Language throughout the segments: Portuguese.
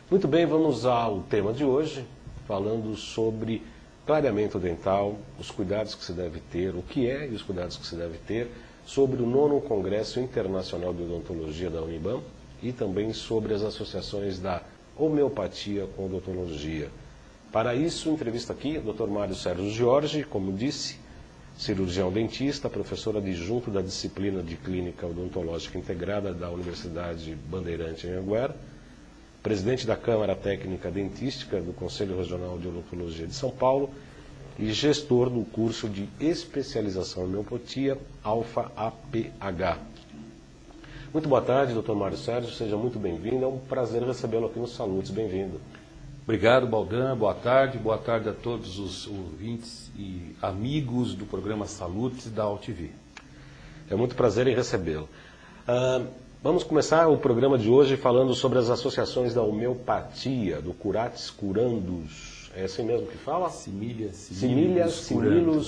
Muito bem, vamos ao tema de hoje, falando sobre clareamento dental, os cuidados que se deve ter, o que é e os cuidados que se deve ter, sobre o 9º Congresso Internacional de Odontologia da Unibam e também sobre as associações da homeopatia com odontologia. Para isso, entrevista aqui o Dr. Mário Sérgio Jorge, como disse, cirurgião dentista, professor adjunto da disciplina de Clínica Odontológica Integrada da Universidade Bandeirante em Anhanguera, presidente da Câmara Técnica Dentística do Conselho Regional de Odontologia de São Paulo e gestor do curso de especialização em homeopatia Alfa-APH. Muito boa tarde, Dr. Mário Sérgio, seja muito bem-vindo, é um prazer recebê-lo aqui no Salutes, bem-vindo. Obrigado, Baldan, boa tarde a todos os ouvintes e amigos do programa Salutes da AltV. É muito prazer em recebê-lo. Vamos começar o programa de hoje falando sobre as associações da homeopatia, do Curatis Curandus. É assim mesmo que fala? Similibus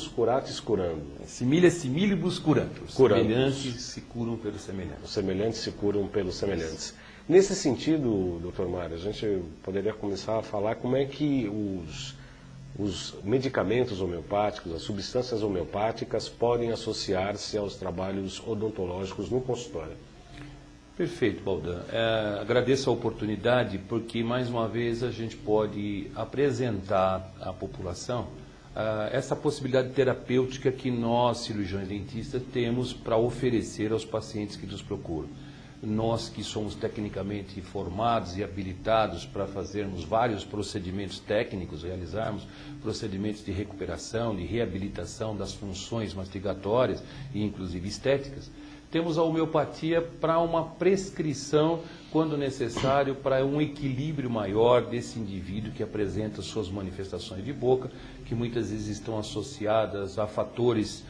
Curatis Curandus. Similibus Curandus. Semelhantes se curam pelos semelhantes. Os semelhantes se curam pelos semelhantes. Nesse sentido, doutor Mário, a gente poderia começar a falar como é que os medicamentos homeopáticos, as substâncias homeopáticas podem associar-se aos trabalhos odontológicos no consultório. Perfeito, Baldan. Agradeço a oportunidade porque, mais uma vez, a gente pode apresentar à população essa possibilidade terapêutica que nós, cirurgiões dentistas, temos para oferecer aos pacientes que nos procuram. Nós que somos tecnicamente formados e habilitados para fazermos vários procedimentos técnicos, realizarmos procedimentos de recuperação, de reabilitação das funções mastigatórias e inclusive estéticas, temos a homeopatia para uma prescrição, quando necessário, para um equilíbrio maior desse indivíduo que apresenta suas manifestações de boca, que muitas vezes estão associadas a fatores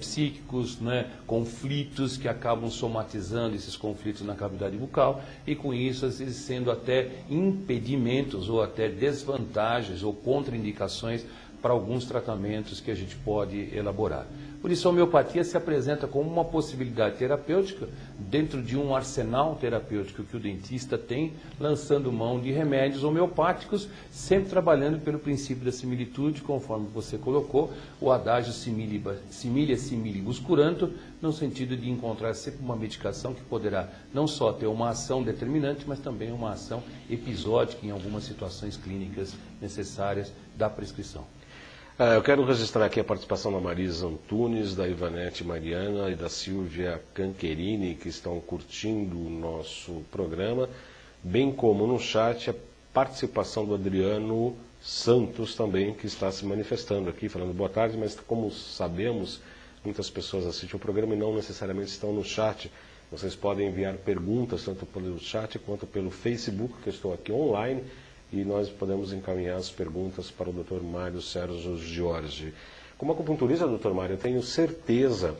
psíquicos, né, conflitos que acabam somatizando esses conflitos na cavidade bucal e com isso às vezes sendo até impedimentos ou até desvantagens ou contraindicações para alguns tratamentos que a gente pode elaborar. Por isso a homeopatia se apresenta como uma possibilidade terapêutica dentro de um arsenal terapêutico que o dentista tem, lançando mão de remédios homeopáticos, sempre trabalhando pelo princípio da similitude, conforme você colocou, o adágio similia similibus curantur, no sentido de encontrar sempre uma medicação que poderá não só ter uma ação determinante, mas também uma ação episódica em algumas situações clínicas necessárias da prescrição. Eu quero registrar aqui a participação da Marisa Antunes, da Ivanete Mariana e da Silvia Cancherini, que estão curtindo o nosso programa, bem como no chat a participação do Adriano Santos também, que está se manifestando aqui, falando boa tarde, mas como sabemos, muitas pessoas assistem o programa e não necessariamente estão no chat. Vocês podem enviar perguntas tanto pelo chat quanto pelo Facebook, que eu estou aqui online, e nós podemos encaminhar as perguntas para o Dr. Mário Sérgio Jorge. Como acupunturista, Dr. Mário, eu tenho certeza,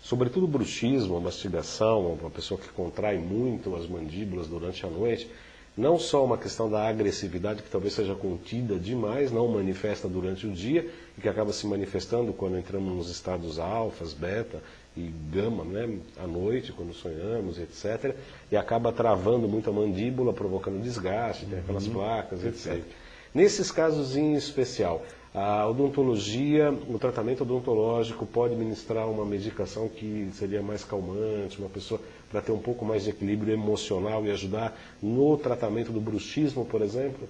sobretudo bruxismo, mastigação, uma pessoa que contrai muito as mandíbulas durante a noite, não só uma questão da agressividade, que talvez seja contida demais, não manifesta durante o dia, e que acaba se manifestando quando entramos nos estados alfas, beta e gama, né, à noite, quando sonhamos, etc. E acaba travando muito a mandíbula, provocando desgaste, tem aquelas placas, etc. Nesses casos em especial, a odontologia, o tratamento odontológico pode ministrar uma medicação que seria mais calmante, uma pessoa para ter um pouco mais de equilíbrio emocional e ajudar no tratamento do bruxismo, por exemplo?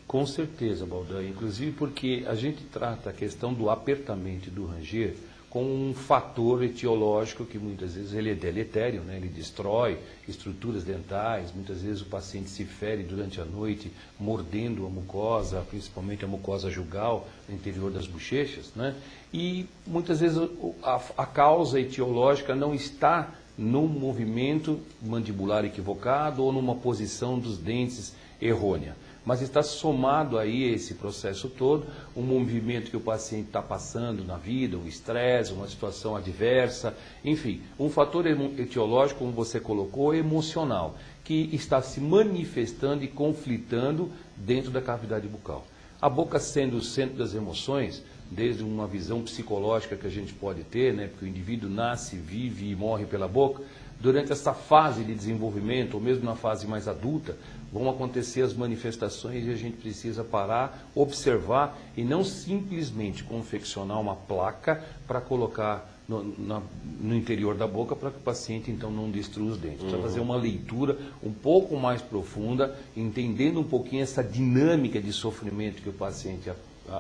Com certeza, Baldan, inclusive porque a gente trata a questão do apertamento e do ranger com um fator etiológico que muitas vezes ele é deletério, né? Ele destrói estruturas dentais, muitas vezes o paciente se fere durante a noite mordendo a mucosa, principalmente a mucosa jugal, no interior das bochechas, né? E muitas vezes a causa etiológica não está num movimento mandibular equivocado ou numa posição dos dentes errônea, mas está somado aí esse processo todo, um movimento que o paciente está passando na vida, um estresse, uma situação adversa, enfim, um fator etiológico, como você colocou, emocional, que está se manifestando e conflitando dentro da cavidade bucal. A boca sendo o centro das emoções, desde uma visão psicológica que a gente pode ter, né, porque o indivíduo nasce, vive e morre pela boca, durante essa fase de desenvolvimento, ou mesmo na fase mais adulta, vão acontecer as manifestações e a gente precisa parar, observar e não simplesmente confeccionar uma placa para colocar no interior da boca para que o paciente então não destrua os dentes. Precisa fazer uma leitura um pouco mais profunda, entendendo um pouquinho essa dinâmica de sofrimento que o paciente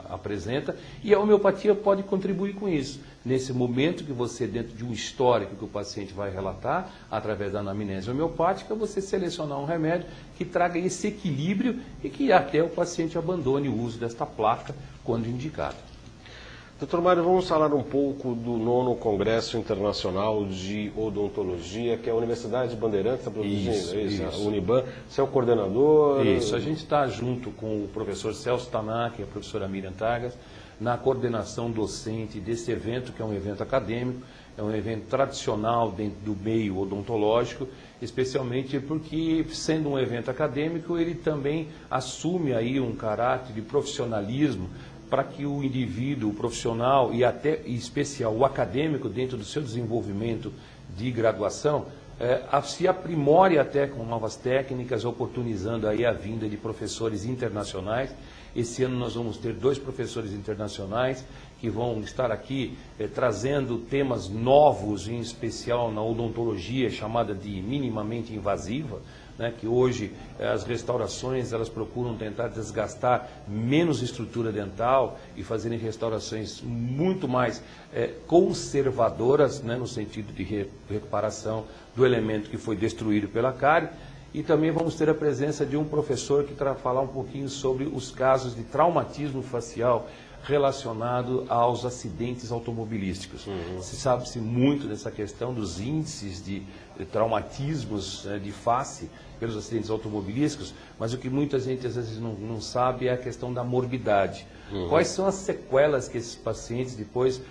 apresenta, e a homeopatia pode contribuir com isso. Nesse momento que você, dentro de um histórico que o paciente vai relatar, através da anamnese homeopática, você selecionar um remédio que traga esse equilíbrio e que até o paciente abandone o uso desta placa quando indicado. Doutor Mário, vamos falar um pouco do 9º Congresso Internacional de Odontologia, que a Universidade Bandeirantes está produzindo, isso. A Uniban. Você é o coordenador? Isso, a gente está junto com o professor Celso Tanaka e a professora Miriam Tagas, na coordenação docente desse evento, que é um evento acadêmico, é um evento tradicional dentro do meio odontológico, especialmente porque, sendo um evento acadêmico, ele também assume aí um caráter de profissionalismo, para que o indivíduo, o profissional e até em especial o acadêmico, dentro do seu desenvolvimento de graduação, se aprimore até com novas técnicas, oportunizando aí a vinda de professores internacionais. Esse ano nós vamos ter 2 professores internacionais que vão estar aqui trazendo temas novos, em especial na odontologia, chamada de minimamente invasiva, né, que hoje as restaurações elas procuram tentar desgastar menos estrutura dental e fazerem restaurações muito mais conservadoras, né, no sentido de recuperação do elemento que foi destruído pela cárie. E também vamos ter a presença de um professor que vai falar um pouquinho sobre os casos de traumatismo facial relacionado aos acidentes automobilísticos. Se sabe-se muito dessa questão dos índices de traumatismos de face pelos acidentes automobilísticos, mas o que muita gente às vezes não sabe é a questão da morbidade. Quais são as sequelas que esses pacientes depois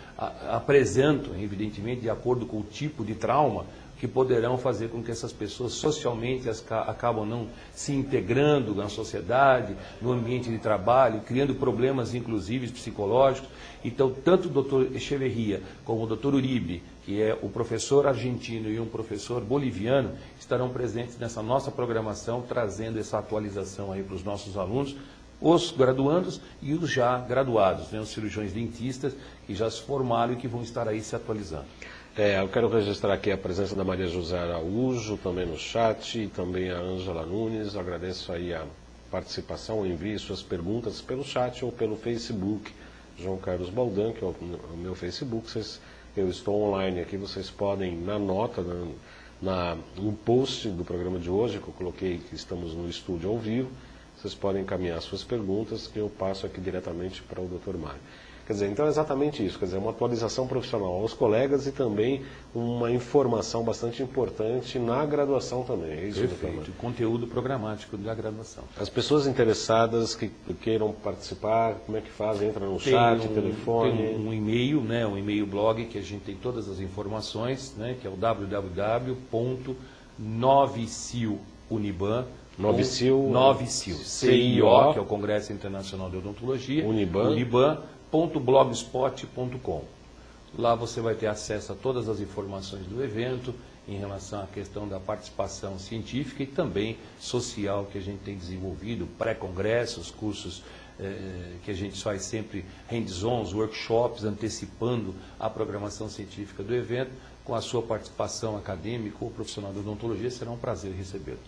apresentam, evidentemente, de acordo com o tipo de trauma, que poderão fazer com que essas pessoas socialmente acabam não se integrando na sociedade, no ambiente de trabalho, criando problemas inclusive psicológicos. Então, tanto o doutor Echeverria como o doutor Uribe, que é o professor argentino e um professor boliviano, estarão presentes nessa nossa programação, trazendo essa atualização aí para os nossos alunos, os graduandos e os já graduados, né, os cirurgiões dentistas que já se formaram e que vão estar aí se atualizando. Eu quero registrar aqui a presença da Maria José Araújo, também no chat, e também a Ângela Nunes. Agradeço aí a participação, envie suas perguntas pelo chat ou pelo Facebook. João Carlos Baldan, que é o meu Facebook. Eu estou online aqui, vocês podem, na nota, no post do programa de hoje, que eu coloquei que estamos no estúdio ao vivo, vocês podem encaminhar suas perguntas, que eu passo aqui diretamente para o Dr. Mário. Quer dizer, então é exatamente isso, quer dizer, uma atualização profissional aos colegas e também uma informação bastante importante na graduação também. É isso, perfeito, conteúdo programático da graduação. As pessoas interessadas que queiram participar, como é que fazem? Entra no chat, telefone? Tem um e-mail, né, um e-mail blog que a gente tem todas as informações, né, que é o www.noviciluniban. Novicil, CIO, que é o Congresso Internacional de Odontologia, Uniban.blogspot.com. Lá você vai ter acesso a todas as informações do evento, em relação à questão da participação científica e também social que a gente tem desenvolvido, pré-congressos, cursos que a gente faz sempre hands-ons, workshops, antecipando a programação científica do evento. Com a sua participação acadêmica ou profissional de odontologia, será um prazer recebê-lo.